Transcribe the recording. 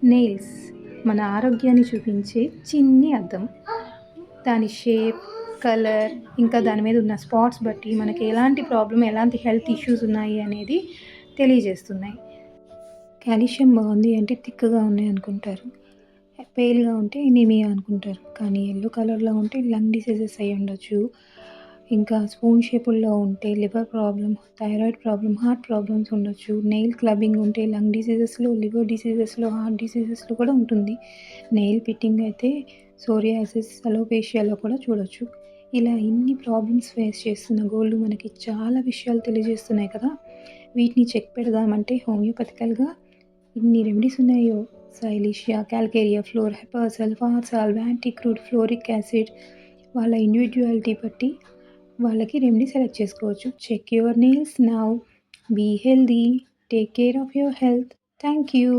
Nails మన ఆరోగ్యాన్ని చూపించే చిన్ని అద్దం. దాని షేప్, కలర్, ఇంకా దాని మీద ఉన్న స్పాట్స్ బట్టి మనకి ఎలాంటి ప్రాబ్లమ్, ఎలాంటి హెల్త్ ఇష్యూస్ ఉన్నాయి అనేది తెలియజేస్తున్నాయి. కాల్షియం బాగుంది అంటే థిక్‌గా ఉన్నాయనుకుంటారు. పేల్‌గా ఉంటే ఎనీమియా అనుకుంటారు. కానీ యెల్లో కలర్‌లో ఉంటే లంగ్ డిసీజెస్ అయ్యుండొచ్చు. ఇంకా స్పూన్ షేపుల్లో ఉంటే liver problem, thyroid problem, heart problems ఉండొచ్చు. నెయిల్ క్లబ్బింగ్ ఉంటే లంగ్ డిసీజెస్‌లో, లివర్ డిసీజెస్‌లో, హార్ట్ డిసీజెస్‌లో కూడా ఉంటుంది. నెయిల్ పిట్టింగ్ అయితే సోరియాసిస్, అలోపేషియాలో కూడా చూడొచ్చు. ఇలా ఇన్ని ప్రాబ్లమ్స్ ఫేస్ చేస్తున్న గోళ్ళు మనకి చాలా విషయాలు తెలియజేస్తున్నాయి కదా! వీటిని చెక్ పెడదామంటే హోమియోపతికల్‌గా ఇన్ని రెమెడీస్ ఉన్నాయో. సైలీషియా, కాల్కేరియా, ఫ్లోర్, హెపర్సల్, ఫార్సాల్, యాంటీక్రూడ్, ఫ్లోరిక్ యాసిడ్ వాళ్ళ ఇండివిడ్యువాలిటీ బట్టి వాళ్ళకి రెమెడీ సెలెక్ట్ చేసుకోవచ్చు. Check your nails now. Be healthy. Take care of your health. Thank you.